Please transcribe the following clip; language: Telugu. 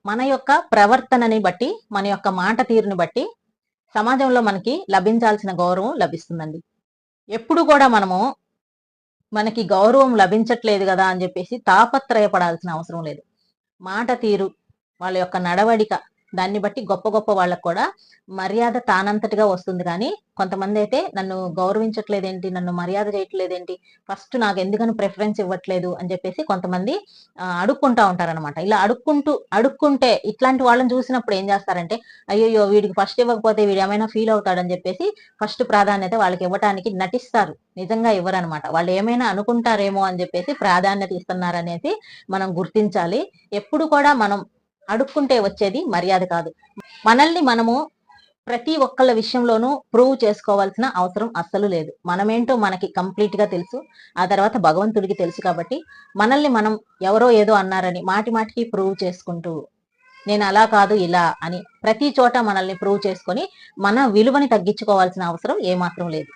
మన యొక్క ప్రవర్తనని బట్టి, మన యొక్క మాట తీరుని బట్టి సమాజంలో మనకి లభించాల్సిన గౌరవం లభిస్తుందండి. ఎప్పుడు కూడా మనకి గౌరవం లభించట్లేదు కదా అని చెప్పేసి తాపత్రయపడాల్సిన అవసరం లేదు. మాట తీరు, వాళ్ళ యొక్క నడవడిక, దాన్ని బట్టి గొప్ప గొప్ప వాళ్ళకు కూడా మర్యాద తానంతటిగా వస్తుంది. కానీ కొంతమంది అయితే నన్ను గౌరవించట్లేదేంటి, నన్ను మర్యాద చేయట్లేదేంటి, ఫస్ట్ నాకు ఎందుకని ప్రిఫరెన్స్ ఇవ్వట్లేదు అని చెప్పేసి కొంతమంది అడుక్కుంటా ఉంటారనమాట. ఇలా అడుక్కుంటే ఇట్లాంటి వాళ్ళని చూసినప్పుడు ఏం చేస్తారంటే, అయ్యో వీడికి ఫస్ట్ ఇవ్వకపోతే వీడు ఏమైనా ఫీల్ అవుతాడని చెప్పేసి ఫస్ట్ ప్రాధాన్యత వాళ్ళకి ఇవ్వటానికి నటిస్తారు. నిజంగా ఇవ్వరనమాట. వాళ్ళు ఏమైనా అనుకుంటారేమో అని చెప్పేసి ప్రాధాన్యత ఇస్తున్నారనేసి మనం గుర్తించాలి. ఎప్పుడు కూడా మనం అడుక్కుంటే వచ్చేది మర్యాద కాదు. మనల్ని మనము ప్రతి ఒక్కళ్ళ విషయంలోనూ ప్రూవ్ చేసుకోవాల్సిన అవసరం అస్సలు లేదు. మనమేంటో మనకి కంప్లీట్ గా తెలుసు. ఆ తర్వాత భగవంతుడికి తెలుసు. కాబట్టి మనల్ని మనం ఎవరో ఏదో అన్నారని మాటి మాటికి ప్రూవ్ చేసుకుంటూ, నేను అలా కాదు ఇలా అని ప్రతి చోట మనల్ని ప్రూవ్ చేసుకొని మన విలువని తగ్గించుకోవాల్సిన అవసరం ఏమాత్రం లేదు.